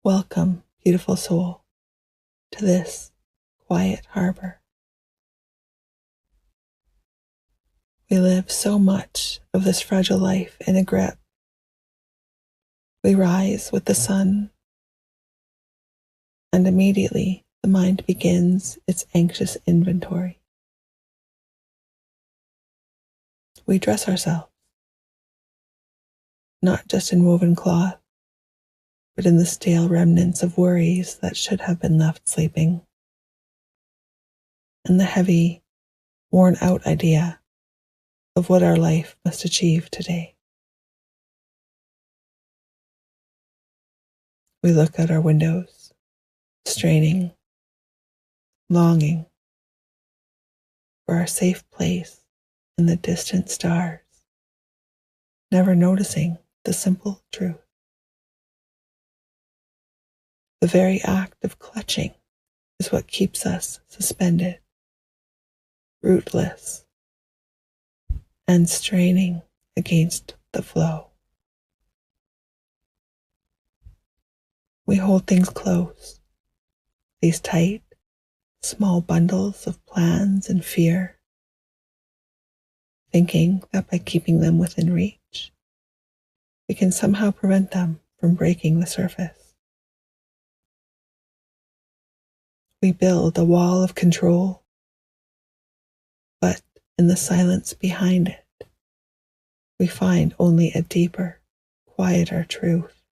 Welcome, beautiful soul, to this quiet harbor. We live so much of this fragile life in a grip. We rise with the sun, and immediately the mind begins its anxious inventory. We dress ourselves, not just in woven cloth, but in the stale remnants of worries that should have been left sleeping, and the heavy, worn-out idea of what our life must achieve today. We look out our windows, straining, longing for our safe place in the distant stars, never noticing the simple truth. The very act of clutching is what keeps us suspended, rootless, and straining against the flow. We hold things close, these tight, small bundles of plans and fear, thinking that by keeping them within reach, we can somehow prevent them from breaking the surface. We build a wall of control, but in the silence behind it, we find only a deeper, quieter truth.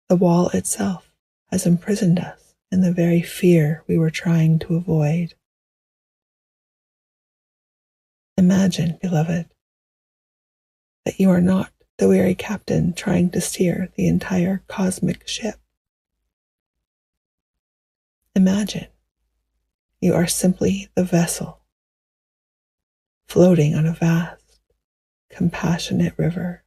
The wall itself has imprisoned us in the very fear we were trying to avoid. Imagine, beloved, that you are not the weary captain trying to steer the entire cosmic ship. Imagine you are simply the vessel floating on a vast, compassionate river.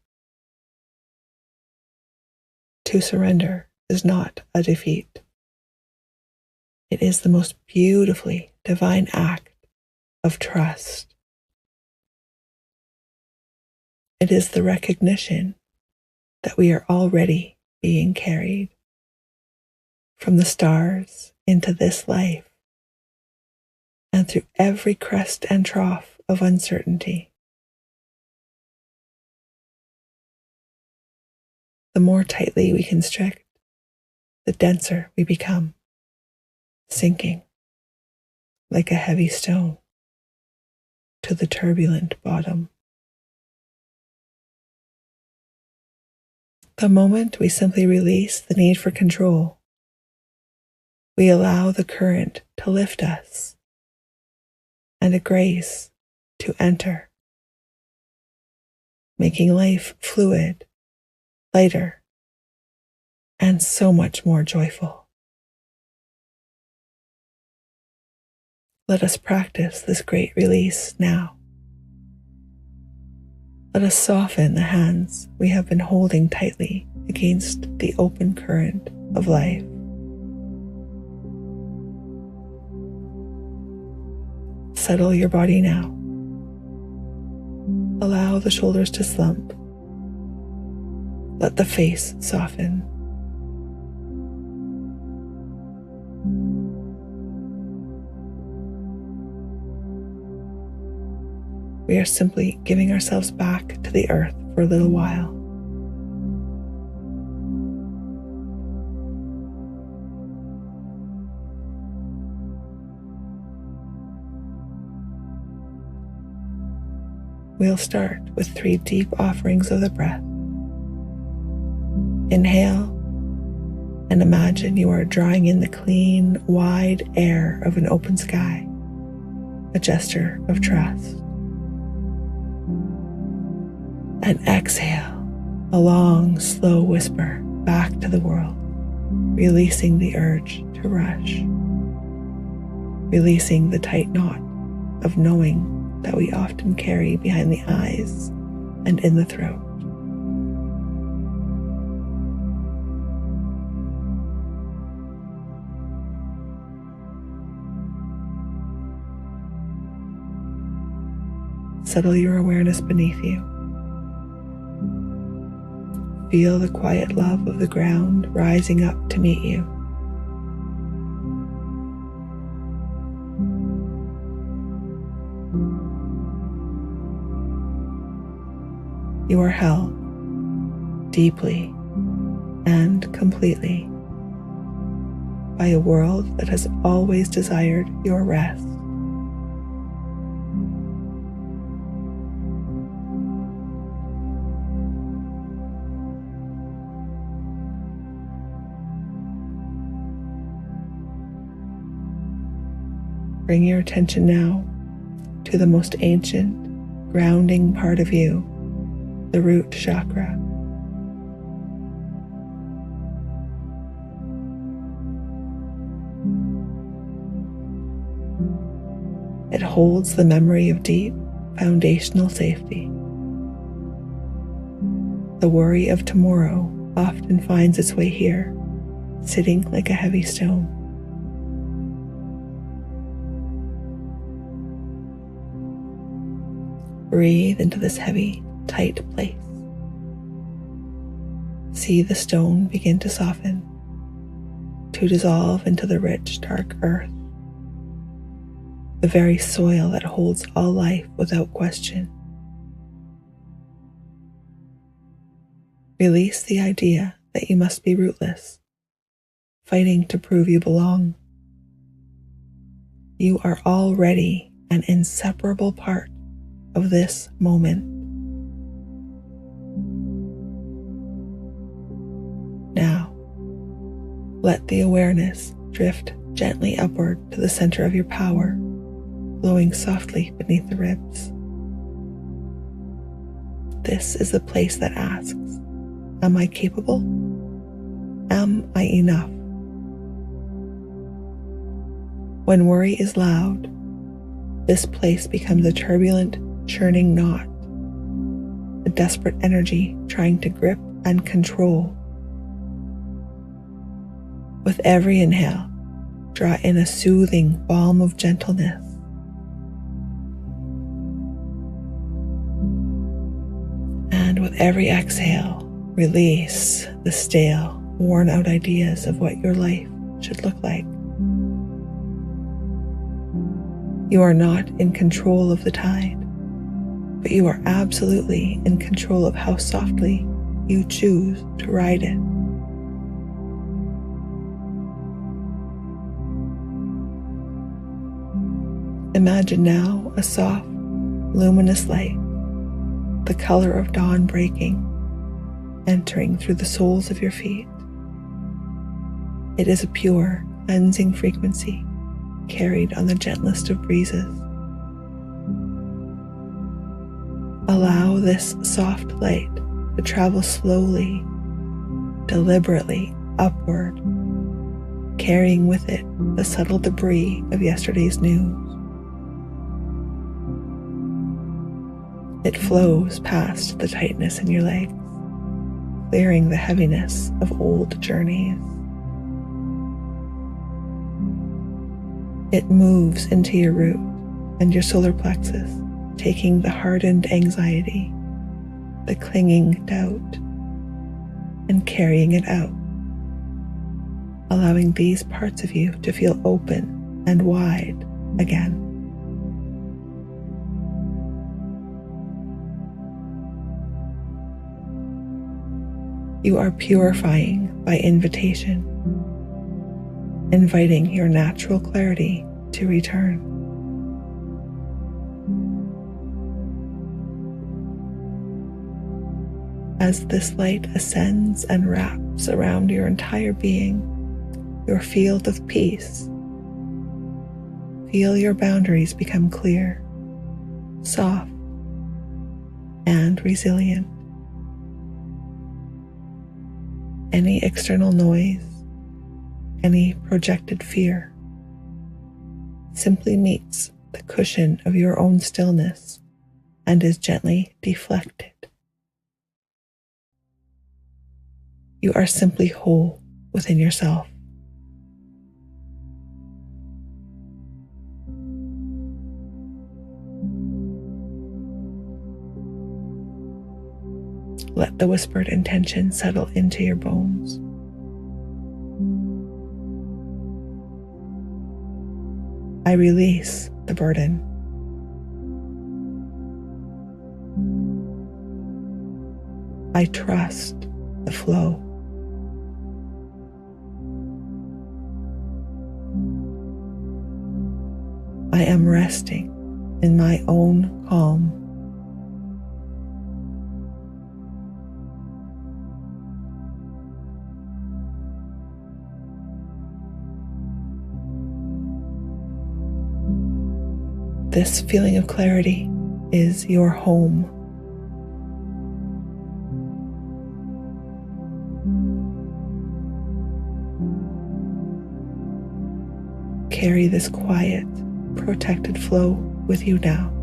To surrender is not a defeat. It is the most beautifully divine act of trust. It is the recognition that we are already being carried from the stars into this life and through every crest and trough of uncertainty. The more tightly we constrict, the denser we become, sinking like a heavy stone to the turbulent bottom. The moment we simply release the need for control, we allow the current to lift us and a grace to enter, making life fluid, lighter, and so much more joyful. Let us practice this great release now. Let us soften the hands we have been holding tightly against the open current of life. Settle your body now. Allow the shoulders to slump. Let the face soften. We are simply giving ourselves back to the earth for a little while. We'll start with 3 deep offerings of the breath. Inhale and imagine you are drawing in the clean, wide air of an open sky, a gesture of trust. And exhale, a long, slow whisper back to the world, releasing the urge to rush, releasing the tight knot of knowing that we often carry behind the eyes and in the throat. Settle your awareness beneath you. Feel the quiet love of the ground rising up to meet you. You are held deeply and completely by a world that has always desired your rest. Bring your attention now to the most ancient, grounding part of you, the root chakra. It holds the memory of deep, foundational safety. The worry of tomorrow often finds its way here, sitting like a heavy stone. Breathe into this heavy, tight place. See the stone begin to soften, to dissolve into the rich, dark earth, the very soil that holds all life without question. Release the idea that you must be rootless, fighting to prove you belong. You are already an inseparable part of this moment. Now, let the awareness drift gently upward to the center of your power, blowing softly beneath the ribs. This is the place that asks, am I capable? Am I enough? When worry is loud, this place becomes a turbulent, churning knot, a desperate energy trying to grip and control. With every inhale, draw in a soothing balm of gentleness. And with every exhale, release the stale, worn-out ideas of what your life should look like. You are not in control of the tide, but you are absolutely in control of how softly you choose to ride it. Imagine now a soft, luminous light, the color of dawn breaking, entering through the soles of your feet. It is a pure, cleansing frequency carried on the gentlest of breezes. Allow this soft light to travel slowly, deliberately upward, carrying with it the subtle debris of yesterday's news. It flows past the tightness in your legs, clearing the heaviness of old journeys. It moves into your root and your solar plexus, taking the hardened anxiety, the clinging doubt, and carrying it out, allowing these parts of you to feel open and wide again. You are purifying by invitation, inviting your natural clarity to return. As this light ascends and wraps around your entire being, your field of peace, feel your boundaries become clear, soft, and resilient. Any external noise, any projected fear, simply meets the cushion of your own stillness and is gently deflected. You are simply whole within yourself. Let the whispered intention settle into your bones. I release the burden. I trust the flow. I am resting in my own calm. This feeling of clarity is your home. Carry this quiet, protected flow with you now.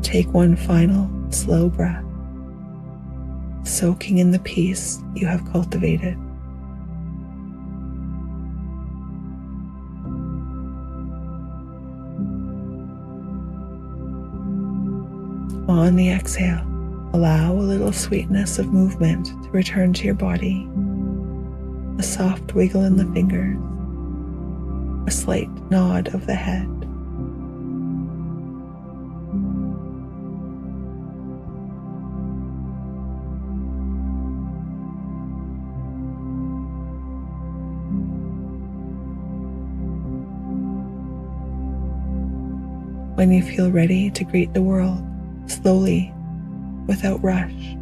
Take one final slow breath, soaking in the peace you have cultivated. On the exhale, allow a little sweetness of movement to return to your body. A soft wiggle in the fingers, a slight nod of the head. When you feel ready to greet the world, slowly, without rush,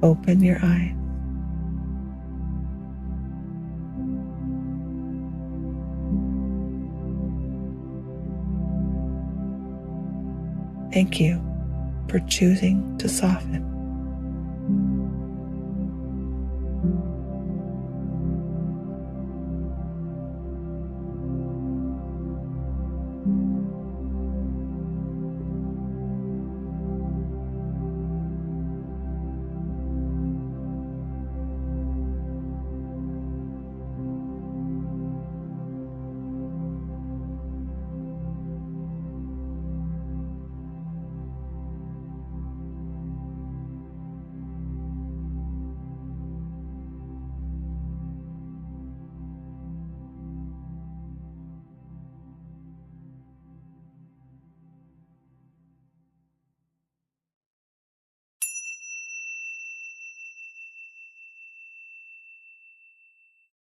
open your eyes. Thank you for choosing to soften.